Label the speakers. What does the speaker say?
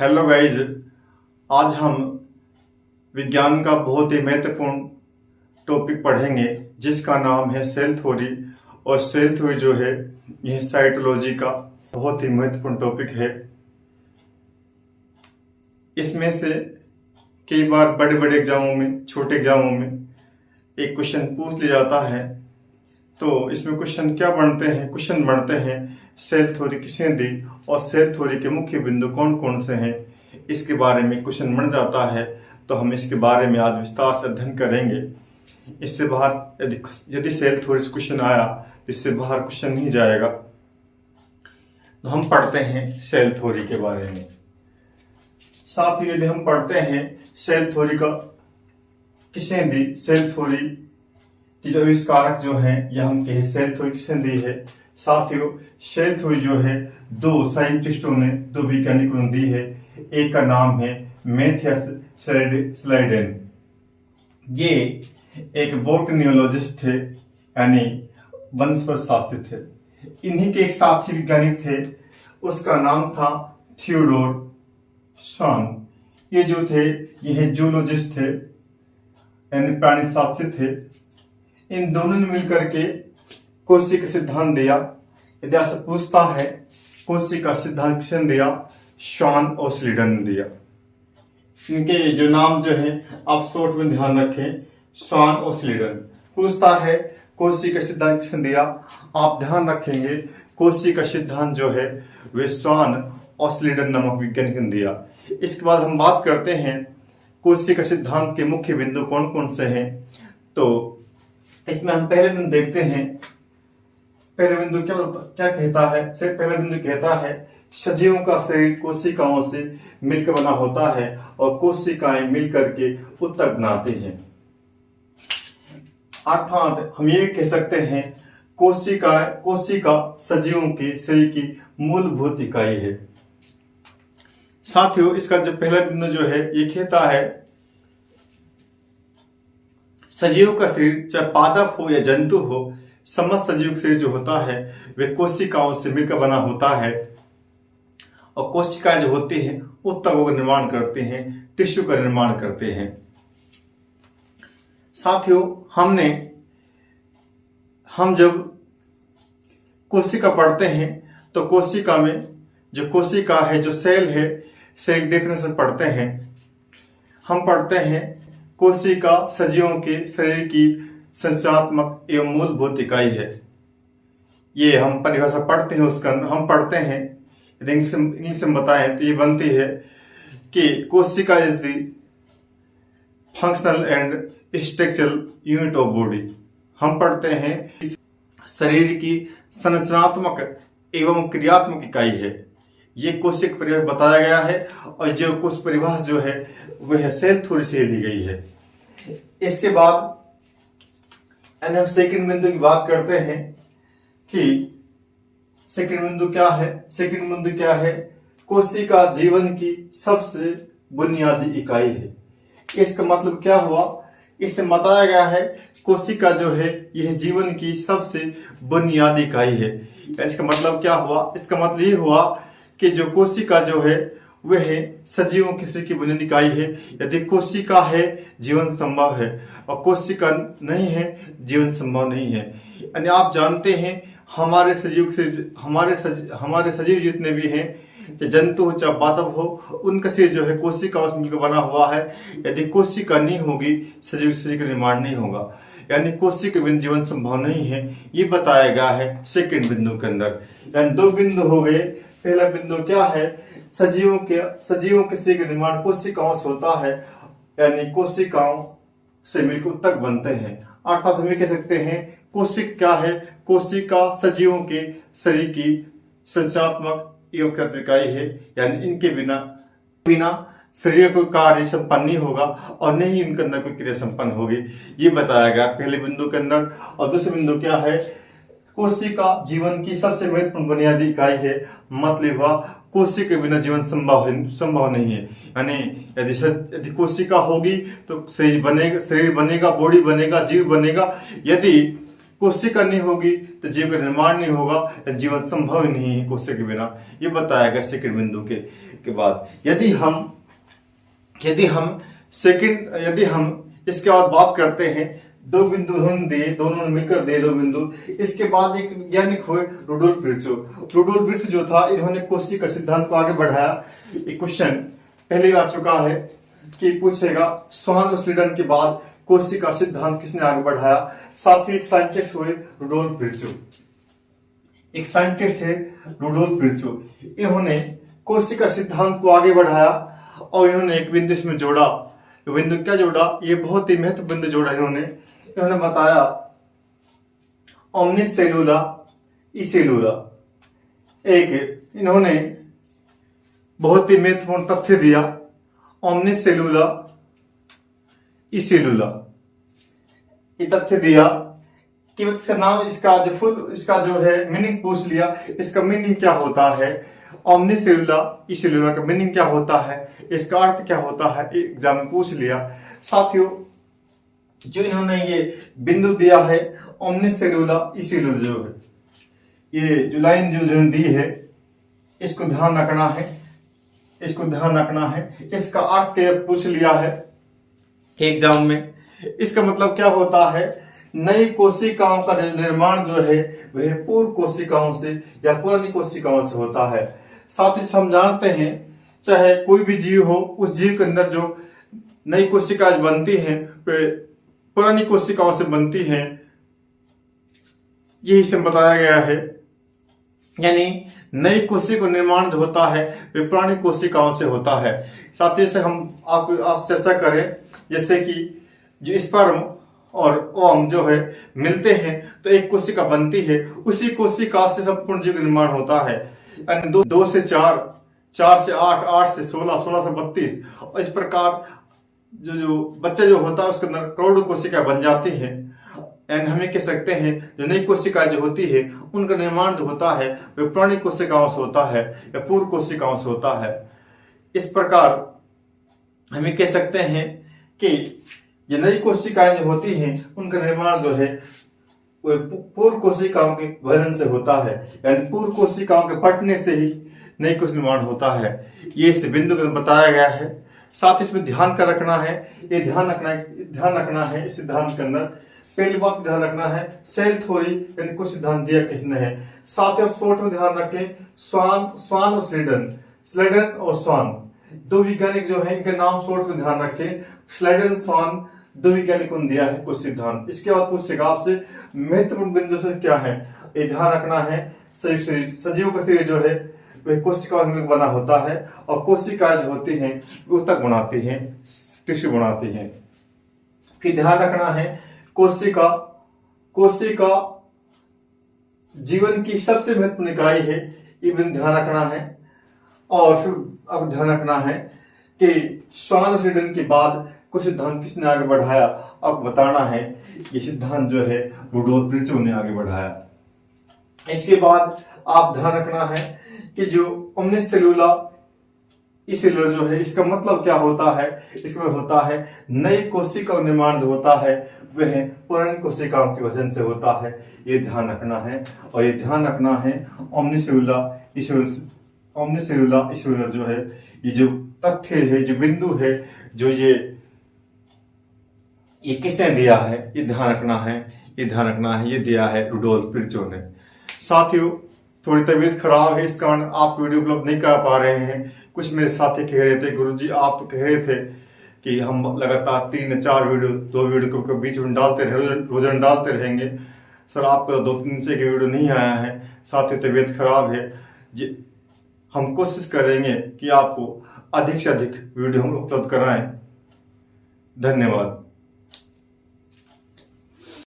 Speaker 1: Hello guys. आज हम विज्ञान का बहुत ही महत्वपूर्ण टॉपिक पढ़ेंगे जिसका नाम है सेल थ्योरी। और सेल थ्योरी जो है यह साइटोलॉजी का बहुत ही महत्वपूर्ण टॉपिक है। इसमें से कई बार बड़े बड़े एग्जामों में, छोटे एग्जामों में एक क्वेश्चन पूछ लिया जाता है। तो इसमें क्वेश्चन क्या बनते हैं? क्वेश्चन बनते हैं सेल थ्योरी किसने दी और सेल थ्योरी के मुख्य बिंदु कौन कौन से हैं, इसके बारे में क्वेश्चन बन जाता है। तो हम इसके बारे में आज विस्तार से अध्ययन करेंगे। इससे बाहर यदि सेल थ्योरी से क्वेश्चन आया तो इससे बाहर क्वेश्चन नहीं जाएगा। तो हम पढ़ते हैं सेल थ्योरी के बारे में। साथ ही यदि हम पढ़ते हैं सेल थ्योरी का किसने दी, सेल थ्योरी की जो आविष्कारक जो हैं या हम कहें सेल थ्योरी किसने दी है। साथियों, सेल थ्योरी जो है दो साइंटिस्टों ने, दो वैज्ञानिकों ने दी है। एक का नाम है मैथियस स्लाइडेन। ये एक बोटनियोलॉजिस्ट थे, यानी वनस्पति शास्त्री थे। इन्हीं के एक साथी वैज्ञानिक थे, उसका नाम था थियोडोर स्वान। ये जो थे यह जूलॉजिस्ट थे, यानी प्राणी शास्त्री थे। इन दोनों ने मिलकर के कोशिका सिद्धांत दिया। यदि आपसे पूछता है कोशिका सिद्धांत किसने दिया, स्वान और स्लीडन ने दिया। इनके जो नाम जो है आप शॉर्ट में ध्यान रखें, स्वान और स्लीडन। पूछता है कोशिका सिद्धांत किसने दिया, आप ध्यान रखेंगे कोशिका सिद्धांत जो है वे स्वान और स्लीडन नामक वैज्ञानिक ने दिया। इसके बाद हम बात करते हैं कोशिका सिद्धांत के मुख्य बिंदु कौन कौन से हैं। तो इसमें हम पहले बिंदु देखते हैं। पहले बिंदु क्या कहता है? पहला बिंदु कहता है सजीवों का शरीर कोशिकाओं से मिलकर बना होता है और कोशिकाएं मिलकर के ऊतक बनाते हैं। अर्थात हम ये कह सकते हैं कोशिका सजीवों के शरीर की मूलभूत इकाई है। साथियों, इसका जो पहला बिंदु जो है ये कहता है सजीव का शरीर, चाहे पादप हो या जंतु हो, समस्त सजीव का शरीर जो होता है वे कोशिकाओं से मिलकर बना होता है। और कोशिकाएं जो होती हैं ऊतकों का निर्माण करते हैं, टिश्यू का निर्माण करते हैं। साथियों, हम जब कोशिका पढ़ते हैं तो कोशिका में जो कोशिका है, जो सेल है, सेल डेफिनेशन पढ़ते हैं। हम पढ़ते हैं कोशिका सजीवों के शरीर की संरचनात्मक एवं मूलभूत इकाई है। ये हम परिभाषा पढ़ते हैं, उसका हम पढ़ते हैं। यदि इंग्लिश में बताएं तो ये बनती है कि कोशिका is the functional and structural unit of body. हम पढ़ते हैं शरीर की संरचनात्मक एवं क्रियात्मक इकाई है। ये कोशिका परिभाषा बताया गया है और जो कोश परिभाषा जो है वह सेल थ्योरी से ली गई है। इसके बाद हम सेकंड बिंदु की बात करते हैं कि सेकंड बिंदु क्या है। सेकंड बिंदु क्या है? कोशिका जीवन की सबसे बुनियादी इकाई है। इसका मतलब क्या हुआ? इससे बताया गया है कोशिका जो है यह जीवन की सबसे बुनियादी इकाई है। इसका मतलब क्या हुआ? इसका मतलब ये हुआ कि जो कोशिका जो है वह सजीवों की शरीर की बुनियादी इकाई है। यदि कोशिका है जीवन संभव है, और कोशिका नहीं है जीवन संभव नहीं है। यानी आप जानते हैं हमारे सजीव जितने भी हैं, चाहे जंतु हो चाहे पादप हो, उनका शरीर जो है कोशिकाओं से मिलकर बना हुआ है। यदि कोशिका नहीं होगी सजीव शरीर का निर्माण नहीं होगा, यानी कोशिका के बिना जीवन संभव नहीं है। ये बताया गया है सेकंड बिंदु के अंदर। यानी दो बिंदु हो गए। पहला बिंदु क्या है? सजीवों के शरीर का निर्माण कोशिकाओं से होता है, यानी कोशिकाओं से मिलकर ऊतक बनते हैं। अर्थात हम ये कह सकते हैं कोशिका क्या है? कोशिका सजीवों के शरीर की संरचनात्मक एवं क्रियात्मक इकाई है। यानी इनके बिना शरीर को कार्य संपन्न नहीं होगा और न ही इनके अंदर कोई क्रिया संपन्न होगी। ये बताया गया पहले बिंदु के अंदर। और दूसरे बिंदु क्या है? कोशिका जीवन की सबसे महत्वपूर्ण बुनियादी इकाई है। मतलब हुआ कोशिका के बिना जीवन संभव नहीं है। यानी यदि कोशिका होगी तो शरीर बनेगा, बॉडी बनेगा, जीव बनेगा। यदि कोशिका नहीं होगी तो जीव का निर्माण नहीं होगा, जीवन संभव ही नहीं है कोशिका के बिना। ये बताया गया सेकंड बिंदु के बाद। यदि हम इसके बाद बात करते हैं, दो बिंदु दोनों ने मिलकर दिए दो बिंदु। इसके बाद एक वैज्ञानिक हुए रुडोल्फ विर्चो जो था, इन्होंने कोशिका सिद्धांत को आगे बढ़ाया। एक क्वेश्चन पहले आ चुका है कि पूछेगा स्वान और स्लीडन के बाद कोशिका सिद्धांत किसने आगे बढ़ाया। साथ ही एक साइंटिस्ट हुए रुडोल्फ विर्चो, इन्होंने कोशिका सिद्धांत को आगे बढ़ाया और इन्होंने एक बिंदु इसमें जोड़ा। बिंदु क्या जोड़ा, ये बहुत ही महत्वपूर्ण बिंदु जोड़ा। इन्होंने बताया ओमनिस सेलुला ई सेलुला। एक इन्होंने बहुत ही महत्वपूर्ण तथ्य दिया, ओमनिस सेलुला ई सेलुला। ये तथ्य दिया कि इसका नाम, इसका जो है मीनिंग पूछ लिया, इसका मीनिंग क्या होता है, ओमनिस सेलुला ई सेलुला का मीनिंग क्या होता है, इसका अर्थ क्या होता है, एग्जाम में पूछ लिया। साथियों, जो इन्होंने ये बिंदु दिया है ओमनिस सेलुला ई सेलुला, जो है ये जो लाइन जो दी है, इसको ध्यान रखना है। इसका अर्थ क्या पूछ लिया है एग्जाम में। इसका मतलब क्या होता है, नई कोशिकाओं का निर्माण जो है वह पूर्व कोशिकाओं से या पुरानी कोशिकाओं से होता है। साथ ही हम जानते हैं, चाहे कोई भी जीव हो, उस जीव के अंदर जो नई कोशिकाएं बनती हैं वे पुरानी कोशिकाओं से बनती हैं, यही से बताया गया है। यानी नई कोशिका निर्माण जो होता है वे पुरानी कोशिकाओं से होता है। साथ ही से हम आप चर्चा करें, जैसे कि जो स्पर्म और ओम जो है मिलते हैं तो एक कोशिका बनती है, उसी कोशिका से संपूर्ण जीव का निर्माण होता है। यानी 2 से 4, 4 से 8, 8 से 16, 16 से 32, और इस प्रकार जो बच्चा जो होता है उसके अंदर करोड़ों कोशिकाएं बन जाती हैं। एंड हमें कह सकते हैं जो नई कोशिकाएं जो होती है उनका निर्माण जो होता है वह पुरानी कोशिकाओं से होता है या पूर्व कोशिकाओं से होता है। इस प्रकार हमें कह सकते हैं कि ये नई कोशिकाएं जो होती हैं उनका निर्माण जो है वह पूर्व कोशिकाओं के वजन से होता है, यानी पूर्व कोशिकाओं के फटने से ही नई कोशिका निर्माण होता है। ये इस बिंदु को बताया गया है। साथ इसमें ध्यान का रखना है, ये ध्यान रखना है इस सिद्धांत के अंदर। पहली बात ध्यान रखना है, सेल थ्योरी यानी कुछ सिद्धांत दिया किसने है। साथ ही शॉर्ट में ध्यान रखें, स्वान और स्लेडन और स्वान, दो वैज्ञानिक जो है इनके नाम शॉर्ट में ध्यान रखें। स्लेडन, स्वान, दो वैज्ञानिकों ने दिया है कुछ सिद्धांत। इसके बाद पूछेगा आपसे महत्वपूर्ण बिंदु से क्या है, ये ध्यान रखना है। सजीव का शरीर जो है वह कोशिकाओं में बना होता है और कोशिकाएं जो होती हैं वो ऊतक बनाती हैं, टिश्यू बनाती हैं। फिर ध्यान रखना है कोशिका जीवन की सबसे महत्वपूर्ण इकाई है, ये भी ध्यान रखना है। और फिर अब ध्यान रखना है कि स्वान स्लीडन के बाद कुछ सिद्धांत किसने आगे बढ़ाया, अब बताना है। ये सिद्धांत जो है रुडोल्फ विर्चो ने आगे बढ़ाया। इसके बाद आप ध्यान रखना है कि जो ओमनिस सेलुला ई सेलुला जो है इसका मतलब क्या होता है। इसमें होता है नई कोशिका का निर्माण जो होता है वह पुरानी कोशिकाओं की वजन से होता है, ये ध्यान रखना है। और ये ध्यान रखना है ओमनिस सेलुला ई सेलुला जो है, ये जो तथ्य है, जो बिंदु है, जो ये किसने दिया है, ये ध्यान रखना है। ये दिया है रुडोल्फ विर्चो ने। साथियों, थोड़ी तबीयत खराब है, इस कारण आप वीडियो उपलब्ध नहीं कर पा रहे हैं। कुछ मेरे साथी कह रहे थे, गुरुजी आप तो कह रहे थे कि हम लगातार 3 या 4 वीडियो 2 वीडियो के बीच में रोजाना डालते रहेंगे। सर आपका 2-3 दिन से वीडियो नहीं आया है, साथ ही तबीयत खराब है। हम कोशिश करेंगे कि आपको अधिक से अधिक वीडियो हम उपलब्ध कराएं। धन्यवाद।